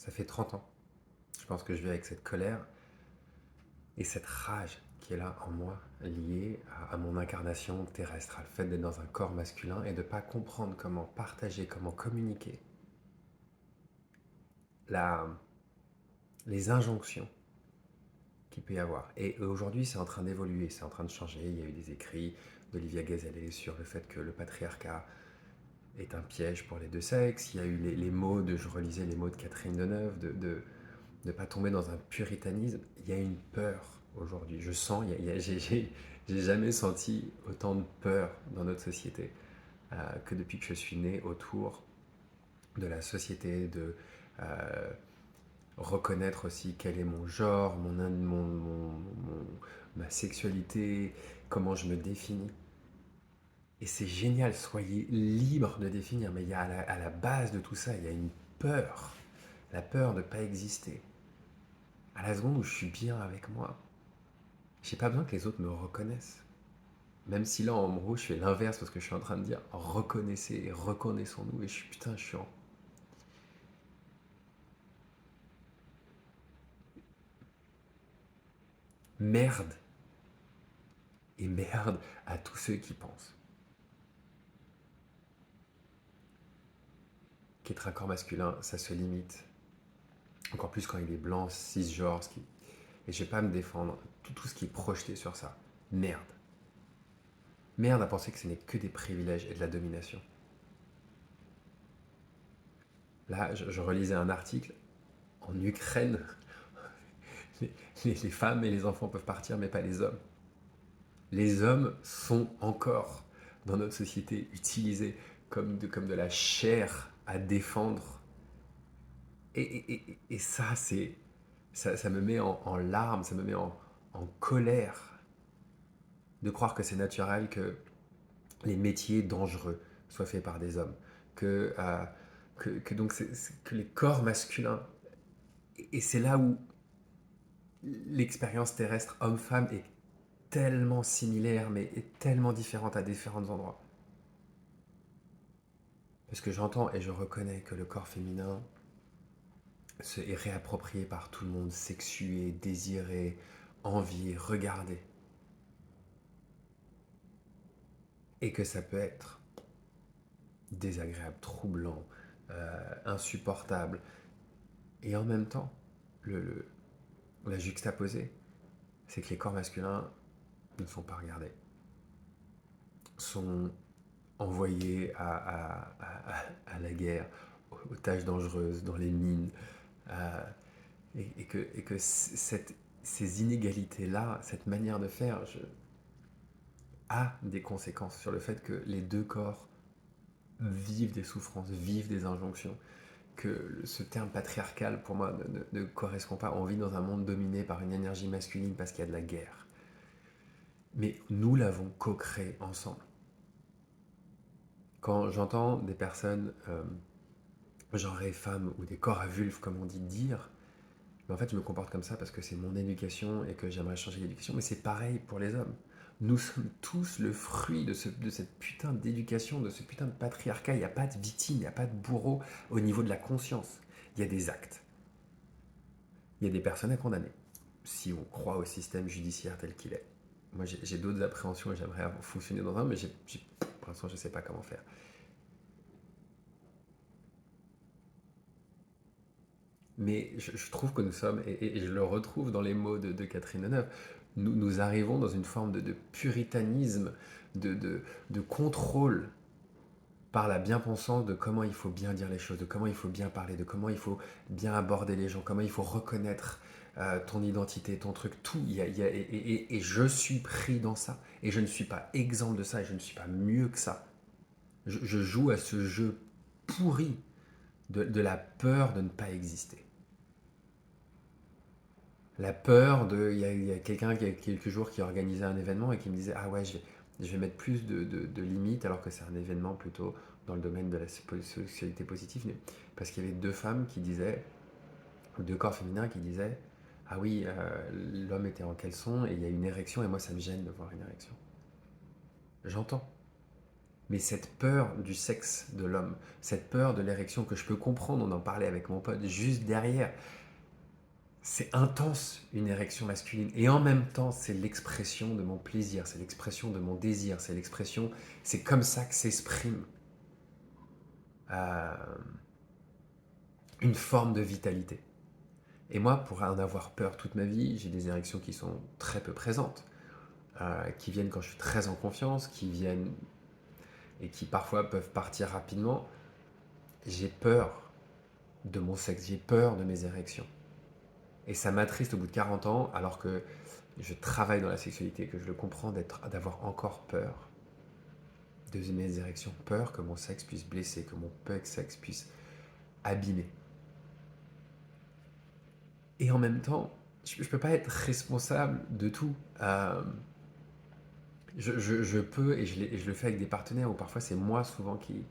Ça fait 30 ans. Je pense que je vis avec cette colère et cette rage qui est là en moi, liée à mon incarnation terrestre, à le fait d'être dans un corps masculin et de ne pas comprendre comment partager, comment communiquer la, les injonctions qu'il peut y avoir. Et aujourd'hui, c'est en train d'évoluer, c'est en train de changer. Il y a eu des écrits d'Olivia Gazelle sur le fait que le patriarcat est un piège pour les deux sexes. Il y a eu les mots je relisais les mots de Catherine Deneuve, de ne pas tomber dans un puritanisme. Il y a une peur aujourd'hui. Je sens, j'ai jamais senti autant de peur dans notre société que depuis que je suis né autour de la société, de reconnaître aussi quel est mon genre, ma sexualité, comment je me définis. Et c'est génial, soyez libre de définir, mais il y a à la base de tout ça, il y a une peur, la peur de ne pas exister. À la seconde où je suis bien avec moi, j'ai pas besoin que les autres me reconnaissent. Même si là, en gros, je fais l'inverse parce que je suis en train de dire reconnaissez et reconnaissons-nous. Et je suis putain, je suis en merde. Et merde à tous ceux qui pensent qu'être un corps masculin, ça se limite. Encore plus quand il est blanc, cisgenre. Et je vais pas me défendre. Tout ce qui est projeté sur ça. Merde. Merde à penser que ce n'est que des privilèges et de la domination. Là, je relisais un article. En Ukraine, les femmes et les enfants peuvent partir, mais pas les hommes. Les hommes sont encore, dans notre société, utilisés comme de la chair à défendre. Et ça, ça me met en larmes, ça me met en colère de croire que c'est naturel que les métiers dangereux soient faits par des hommes. Que donc que les corps masculins. Et c'est là où l'expérience terrestre homme-femme est tellement similaire, mais est tellement différente à différents endroits. Parce que j'entends et je reconnais que le corps féminin est réapproprié par tout le monde, sexué, désiré, envié, regardé. Et que ça peut être désagréable, troublant, insupportable. Et en même temps, la juxtaposée, c'est que les corps masculins ne sont pas regardés, sont envoyés à la guerre, aux tâches dangereuses, dans les mines, et que ces inégalités-là, cette manière de faire, a des conséquences sur le fait que les deux corps vivent des souffrances, vivent des injonctions, que ce terme patriarcal, pour moi, ne correspond pas. On vit dans un monde dominé par une énergie masculine parce qu'il y a de la guerre. Mais nous l'avons co-créé ensemble. Quand j'entends des personnes, genre et femmes, ou des corps à vulve, comme on dit, dire, mais en fait, je me comporte comme ça parce que c'est mon éducation et que j'aimerais changer l'éducation, mais c'est pareil pour les hommes. Nous sommes tous le fruit de cette putain d'éducation, de ce putain de patriarcat. Il n'y a pas de victime, il n'y a pas de bourreau au niveau de la conscience. Il y a des actes. Il y a des personnes à condamner, si on croit au système judiciaire tel qu'il est. Moi, j'ai d'autres appréhensions et j'aimerais fonctionner dans un, mais pour l'instant, je ne sais pas comment faire. Mais je trouve que nous sommes, et je le retrouve dans les mots de Catherine Deneuve, nous arrivons dans une forme de puritanisme, de contrôle par la bien-pensance de comment il faut bien dire les choses, de comment il faut bien parler, de comment il faut bien aborder les gens, comment il faut reconnaître ton identité, ton truc, tout. Et je suis pris dans ça. Et je ne suis pas exempt de ça, et je ne suis pas mieux que ça. Je joue à ce jeu pourri de la peur de ne pas exister. La peur de... Il y a quelqu'un qui, il y a quelques jours, qui organisait un événement et qui me disait ah ouais, je vais mettre plus de limites, alors que c'est un événement plutôt dans le domaine de la sexualité positive, mais parce qu'il y avait deux femmes qui disaient, deux corps féminins qui disaient ah oui, l'homme était en caleçon et il y a une érection et moi ça me gêne de voir une érection. J'entends, Mais cette peur du sexe de l'homme, cette peur de l'érection que je peux comprendre, on en parlait avec mon pote, juste derrière, c'est intense une érection masculine. Et en même temps, c'est l'expression de mon plaisir, c'est l'expression de mon désir, c'est comme ça que s'exprime euh, une forme de vitalité. Et moi, pour en avoir peur toute ma vie, j'ai des érections qui sont très peu présentes, qui viennent quand je suis très en confiance, qui viennent et qui parfois peuvent partir rapidement. J'ai peur de mon sexe, j'ai peur de mes érections. Et ça m'attriste au bout de 40 ans, alors que je travaille dans la sexualité, que je le comprends, d'avoir encore peur de mes érections, peur que mon sexe puisse blesser, que mon sexe puisse abîmer. Et en même temps, je ne peux pas être responsable de tout. Je peux, et je le fais avec des partenaires, où parfois c'est moi souvent qui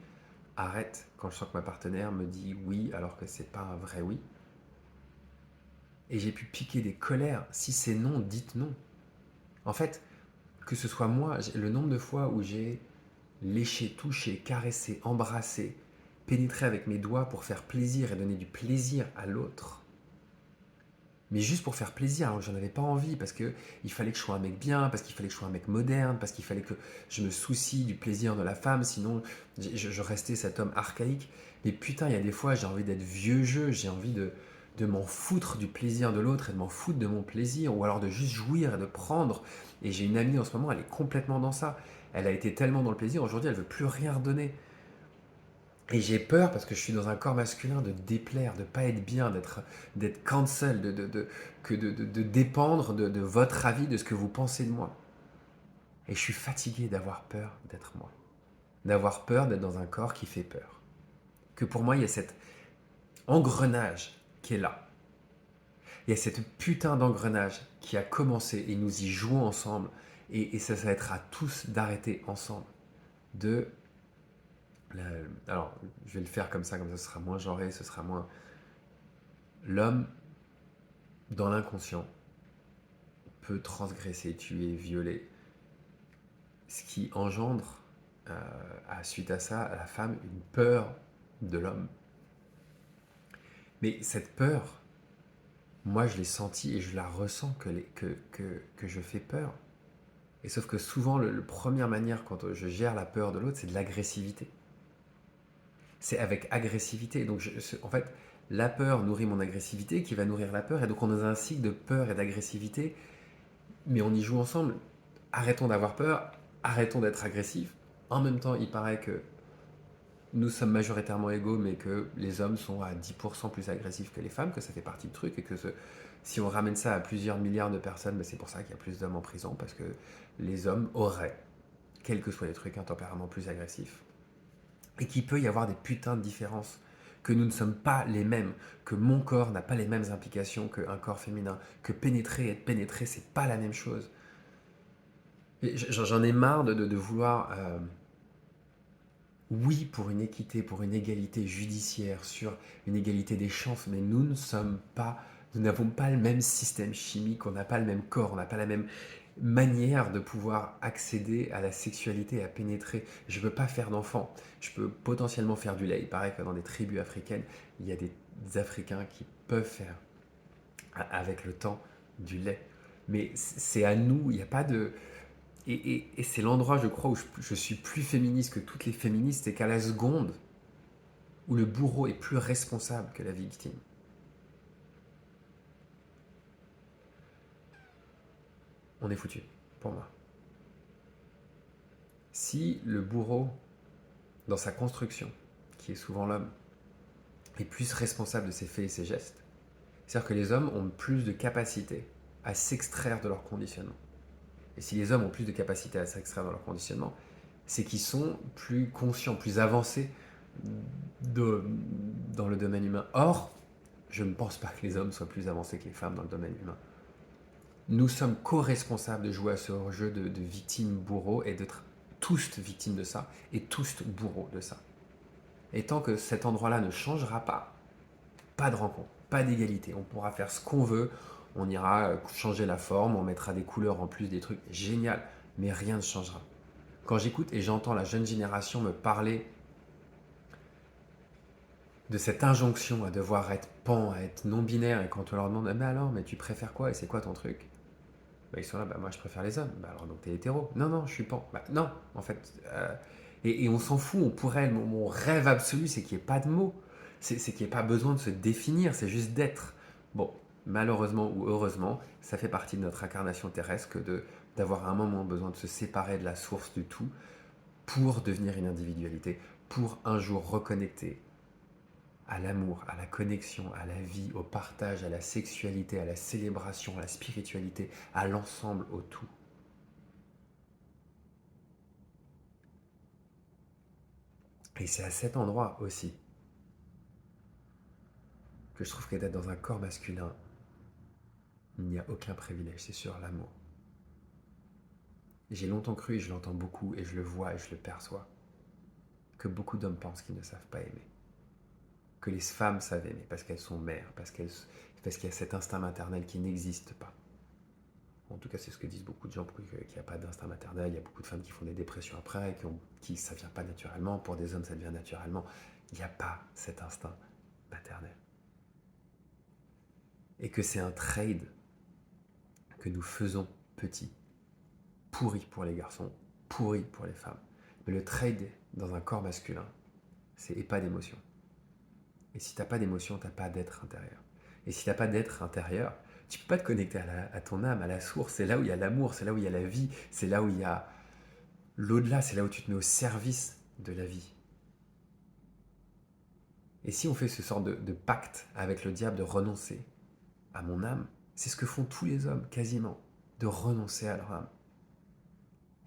arrête quand je sens que ma partenaire me dit oui, alors que c'est pas un vrai oui. Et j'ai pu piquer des colères. Si c'est non, dites non. En fait, que ce soit moi, le nombre de fois où j'ai léché, touché, caressé, embrassé, pénétré avec mes doigts pour faire plaisir et donner du plaisir à l'autre, mais juste pour faire plaisir, alors que j'en avais pas envie, parce qu'il fallait que je sois un mec bien, parce qu'il fallait que je sois un mec moderne, parce qu'il fallait que je me soucie du plaisir de la femme, sinon je restais cet homme archaïque. Mais putain, il y a des fois, j'ai envie d'être vieux jeu, j'ai envie de m'en foutre du plaisir de l'autre et de m'en foutre de mon plaisir, ou alors de juste jouir et de prendre. Et j'ai une amie en ce moment, elle est complètement dans ça. Elle a été tellement dans le plaisir, aujourd'hui elle veut plus rien redonner. Et j'ai peur parce que je suis dans un corps masculin de déplaire, de pas être bien, d'être cancel, de dépendre de votre avis, de ce que vous pensez de moi. Et je suis fatigué d'avoir peur d'être moi. D'avoir peur d'être dans un corps qui fait peur. Que pour moi, il y a cet engrenage qui est là. Il y a cette putain d'engrenage qui a commencé et nous y jouons ensemble. Et ça va être à tous d'arrêter ensemble. Alors, je vais le faire comme ça ce sera moins genré, ce sera moins... L'homme, dans l'inconscient, peut transgresser, tuer, violer, ce qui engendre, suite à ça, à la femme, une peur de l'homme. Mais cette peur, moi je l'ai sentie et je la ressens que je fais peur. Et sauf que souvent, la première manière quand je gère la peur de l'autre, c'est de l'agressivité. C'est avec agressivité. Donc en fait, la peur nourrit mon agressivité qui va nourrir la peur. Et donc on est dans un cycle de peur et d'agressivité. Mais on y joue ensemble. Arrêtons d'avoir peur, arrêtons d'être agressifs. En même temps, il paraît que nous sommes majoritairement égaux, mais que les hommes sont à 10% plus agressifs que les femmes, que ça fait partie du truc, et que si on ramène ça à plusieurs milliards de personnes, ben c'est pour ça qu'il y a plus d'hommes en prison, parce que les hommes auraient, quels que soient les trucs, un tempérament plus agressif. Et qu'il peut y avoir des putains de différences, que nous ne sommes pas les mêmes, que mon corps n'a pas les mêmes implications qu'un corps féminin, que pénétrer et être pénétré, c'est pas la même chose. J'en ai marre de vouloir... oui, pour une équité, pour une égalité judiciaire, sur une égalité des chances, mais nous n'avons pas le même système chimique, on n'a pas le même corps, on n'a pas la même manière de pouvoir accéder à la sexualité, à pénétrer. Je ne peux pas faire d'enfant, je peux potentiellement faire du lait. Il paraît que dans des tribus africaines, il y a des Africains qui peuvent faire, avec le temps, du lait. Mais c'est à nous, il n'y a pas de... Et c'est l'endroit, je crois, où je suis plus féministe que toutes les féministes, c'est qu'à la seconde où le bourreau est plus responsable que la victime, on est foutu, pour moi. Si le bourreau, dans sa construction, qui est souvent l'homme, est plus responsable de ses faits et ses gestes, c'est-à-dire que les hommes ont plus de capacité à s'extraire de leur conditionnement. Et si les hommes ont plus de capacité à s'extraire de leur conditionnement, c'est qu'ils sont plus conscients, plus avancés dans le domaine humain. Or, je ne pense pas que les hommes soient plus avancés que les femmes dans le domaine humain. Nous sommes co-responsables de jouer à ce jeu de victime-bourreau et d'être tous victimes de ça et tous bourreaux de ça. Et tant que cet endroit-là ne changera pas, pas de rencontre, pas d'égalité. On pourra faire ce qu'on veut, on ira changer la forme, on mettra des couleurs en plus, des trucs génial, mais rien ne changera. Quand j'écoute et j'entends la jeune génération me parler de cette injonction à devoir être pan, à être non-binaire, et quand on leur demande mais alors, mais tu préfères quoi et c'est quoi ton truc, bah, ils sont là, bah, moi je préfère les hommes. Bah, alors donc t'es hétéro? Non, non, je suis pan. Bah, non, en fait. Et on s'en fout, on pourrait. Mon rêve absolu, c'est qu'il n'y ait pas de mots. C'est qu'il n'y ait pas besoin de se définir, c'est juste d'être. Bon, malheureusement ou heureusement, ça fait partie de notre incarnation terrestre que d'avoir à un moment besoin de se séparer de la source du tout pour devenir une individualité, pour un jour reconnecter à l'amour, à la connexion, à la vie, au partage, à la sexualité, à la célébration, à la spiritualité, à l'ensemble, au tout. Et c'est à cet endroit aussi que je trouve que d'être dans un corps masculin, il n'y a aucun privilège, c'est sur l'amour. J'ai longtemps cru, et je l'entends beaucoup, et je le vois, et je le perçois, que beaucoup d'hommes pensent qu'ils ne savent pas aimer. Que les femmes savent aimer parce qu'elles sont mères, parce qu'il y a cet instinct maternel qui n'existe pas. En tout cas, c'est ce que disent beaucoup de gens, qu'il n'y a pas d'instinct maternel. Il y a beaucoup de femmes qui font des dépressions après, ça ne vient pas naturellement. Pour des hommes, ça devient naturellement. Il n'y a pas cet instinct maternel. Et que c'est un trade que nous faisons petit, pourri pour les garçons, pourri pour les femmes. Mais le trade dans un corps masculin, c'est et pas d'émotion. Et si tu n'as pas d'émotion, tu n'as pas d'être intérieur. Et si tu n'as pas d'être intérieur, tu ne peux pas te connecter à ton âme, à la source. C'est là où il y a l'amour, c'est là où il y a la vie, c'est là où il y a l'au-delà, c'est là où tu te mets au service de la vie. Et si on fait ce sort de pacte avec le diable de renoncer à mon âme, c'est ce que font tous les hommes, quasiment, de renoncer à leur âme.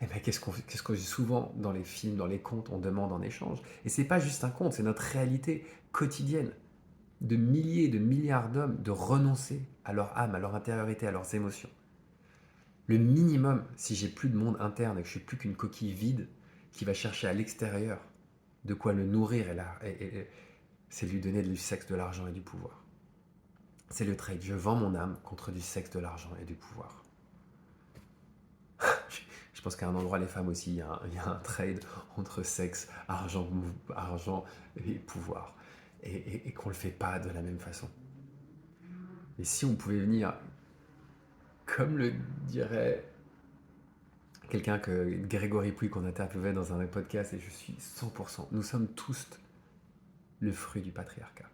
Et bien qu'est-ce qu'on dit souvent dans les films, dans les contes, on demande en échange. Et c'est pas juste un conte, c'est notre réalité quotidienne de milliers, de milliards d'hommes de renoncer à leur âme, à leur intériorité, à leurs émotions. Le minimum, si j'ai plus de monde interne et que je suis plus qu'une coquille vide qui va chercher à l'extérieur de quoi le nourrir, c'est lui donner du sexe, de l'argent et du pouvoir. C'est le trade. Je vends mon âme contre du sexe, de l'argent et du pouvoir. Je pense qu'à un endroit, les femmes aussi, il y a un trade entre sexe, argent et pouvoir. Et qu'on ne le fait pas de la même façon. Et si on pouvait venir, comme le dirait quelqu'un que Grégory Pouy qu'on interviewait dans un podcast, et je suis 100%, nous sommes tous le fruit du patriarcat.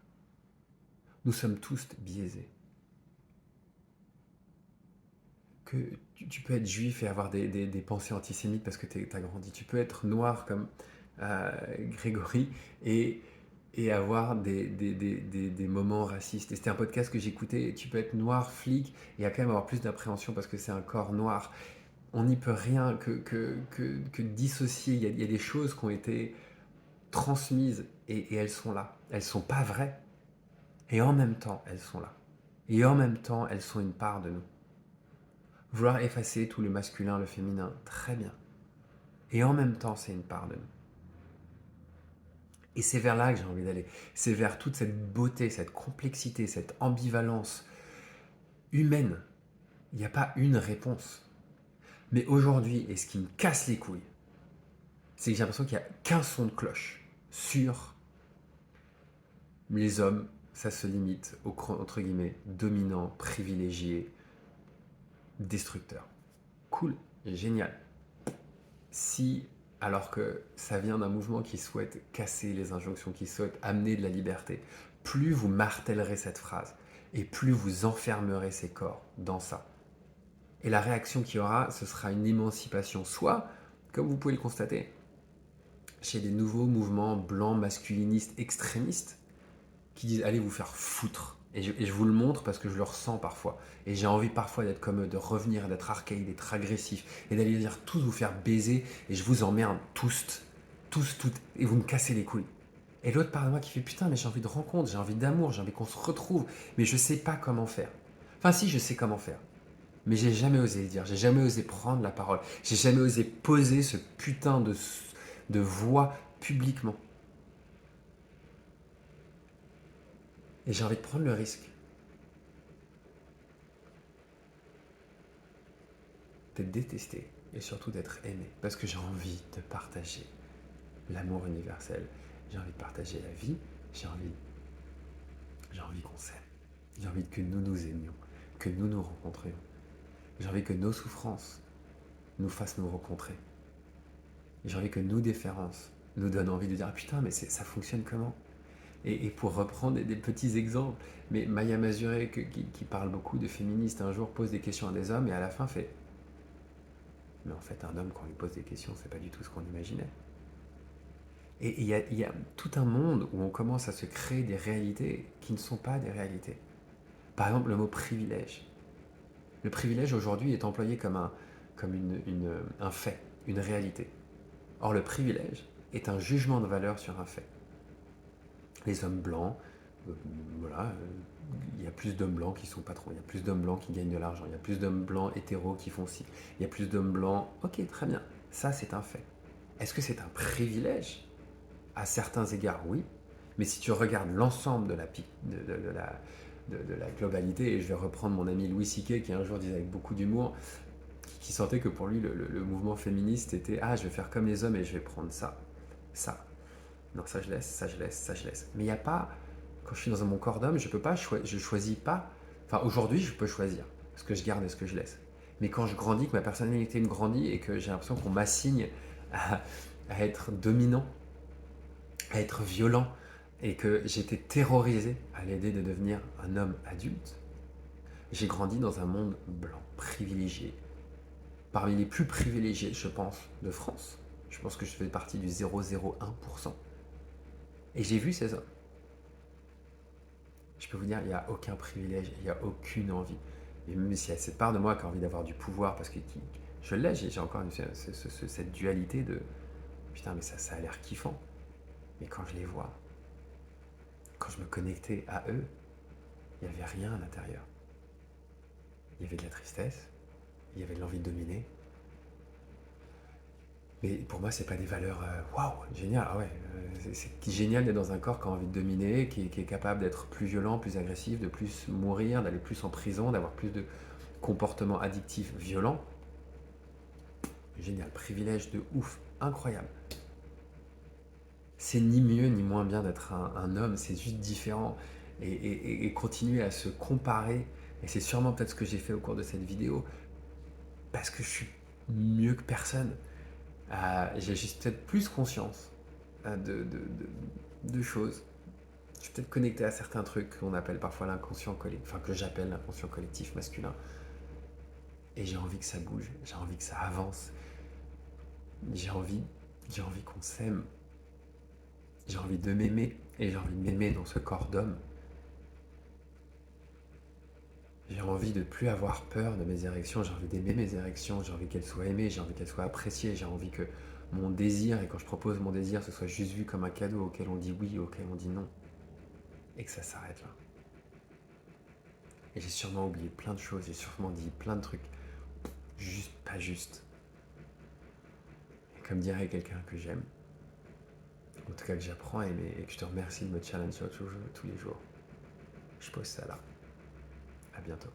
Nous sommes tous biaisés. Que tu peux être juif et avoir des pensées antisémites parce que tu as grandi. Tu peux être noir comme Grégory et avoir des moments racistes. Et c'était un podcast que j'écoutais. Tu peux être noir, flic, et à quand même avoir plus d'appréhension parce que c'est un corps noir. On n'y peut rien que dissocier. Il y a des choses qui ont été transmises et elles sont là. Elles ne sont pas vraies. Et en même temps, elles sont là. Et en même temps, elles sont une part de nous. Vouloir effacer tout le masculin, le féminin, très bien. Et en même temps, c'est une part de nous. Et c'est vers là que j'ai envie d'aller. C'est vers toute cette beauté, cette complexité, cette ambivalence humaine. Il n'y a pas une réponse. Mais aujourd'hui, et ce qui me casse les couilles, c'est que j'ai l'impression qu'il n'y a qu'un son de cloche sur les hommes. Ça se limite aux, entre guillemets, dominants, privilégiés, destructeurs. Cool, génial. Si, alors que ça vient d'un mouvement qui souhaite casser les injonctions, qui souhaite amener de la liberté, plus vous martellerez cette phrase et plus vous enfermerez ces corps dans ça. Et la réaction qu'il y aura, ce sera une émancipation, soit, comme vous pouvez le constater, chez des nouveaux mouvements blancs, masculinistes, extrémistes, qui disent allez vous faire foutre. Et je vous le montre parce que je le ressens parfois. Et j'ai envie parfois d'être comme eux, de revenir, d'être archaïque, d'être agressif. Et d'aller dire tous vous faire baiser. Et je vous emmerde tous, toutes. Et vous me cassez les couilles. Et l'autre part de moi qui fait putain, mais j'ai envie de rencontre, j'ai envie d'amour, j'ai envie qu'on se retrouve. Mais je sais pas comment faire. Enfin, si, je sais comment faire. Mais j'ai jamais osé le dire. J'ai jamais osé prendre la parole. J'ai jamais osé poser ce putain de voix publiquement. Et j'ai envie de prendre le risque d'être détesté, et surtout d'être aimé. Parce que j'ai envie de partager l'amour universel. J'ai envie de partager la vie. J'ai envie qu'on s'aime. J'ai envie que nous nous aimions, que nous nous rencontrions. J'ai envie que nos souffrances nous fassent nous rencontrer. J'ai envie que nos différences nous donnent envie de dire ah, putain, mais ça fonctionne comment? Et pour reprendre des petits exemples, mais Maya Mazuré, qui parle beaucoup de féministes, un jour pose des questions à des hommes et à la fin fait mais en fait, un homme, quand on lui pose des questions, c'est pas du tout ce qu'on imaginait. Et il y a tout un monde où on commence à se créer des réalités qui ne sont pas des réalités. Par exemple, le mot privilège. Le privilège aujourd'hui est employé comme un fait, une réalité. Or, le privilège est un jugement de valeur sur un fait. Les hommes blancs, euh, voilà, il y a plus d'hommes blancs qui sont patrons, il y a plus d'hommes blancs qui gagnent de l'argent, il y a plus d'hommes blancs hétéros qui font ci, il y a plus d'hommes blancs. Ok, très bien, ça c'est un fait. Est-ce que c'est un privilège? À certains égards, oui. Mais si tu regardes l'ensemble de la globalité, et je vais reprendre mon ami Louis C.K. qui un jour disait avec beaucoup d'humour, qui sentait que pour lui le mouvement féministe était ah, je vais faire comme les hommes et je vais prendre ça, ça. Non, ça je laisse, ça je laisse, ça je laisse. Mais il n'y a pas, quand je suis dans mon corps d'homme, je peux pas, je choisis pas. Enfin, aujourd'hui, je peux choisir ce que je garde et ce que je laisse. Mais quand je grandis, que ma personnalité me grandit et que j'ai l'impression qu'on m'assigne à, à être dominant, à être violent, et que j'étais terrorisé à l'idée de devenir un homme adulte, j'ai grandi dans un monde blanc, privilégié. Parmi les plus privilégiés, je pense, de France. Je pense que je fais partie du 0,01%. Et j'ai vu ces hommes. Je peux vous dire, il n'y a aucun privilège, il n'y a aucune envie. Et même s'il y a cette part de moi qui a envie d'avoir du pouvoir, parce que je l'ai, j'ai encore cette dualité de putain, mais ça a l'air kiffant. Mais quand je les vois, quand je me connectais à eux, il n'y avait rien à l'intérieur. Il y avait de la tristesse, il y avait de l'envie de dominer. Mais pour moi, c'est pas des valeurs waouh, génial. Ah ouais, c'est génial d'être dans un corps qui a envie de dominer, qui est capable d'être plus violent, plus agressif, de plus mourir, d'aller plus en prison, d'avoir plus de comportements addictifs violents. Génial, privilège de ouf, incroyable. C'est ni mieux ni moins bien d'être un homme, c'est juste différent. Et continuer à se comparer, et c'est sûrement peut-être ce que j'ai fait au cours de cette vidéo, parce que je suis mieux que personne. J'ai juste peut-être plus conscience de choses. Je suis peut-être connecté à certains trucs qu'on appelle parfois l'inconscient collectif, enfin que j'appelle l'inconscient collectif masculin. Et j'ai envie que ça bouge, j'ai envie que ça avance, j'ai envie qu'on s'aime, j'ai envie de m'aimer, et j'ai envie de m'aimer dans ce corps d'homme. J'ai envie de ne plus avoir peur de mes érections, j'ai envie d'aimer mes érections, j'ai envie qu'elles soient aimées, j'ai envie qu'elles soient appréciées, j'ai envie que mon désir, et quand je propose mon désir, ce soit juste vu comme un cadeau auquel on dit oui, auquel on dit non. Et que ça s'arrête là. Et j'ai sûrement oublié plein de choses, j'ai sûrement dit plein de trucs juste pas justes. Et comme dirait quelqu'un que j'aime, en tout cas que j'apprends à aimer, et que je te remercie de me challenger tous les jours, je pose ça là. À bientôt.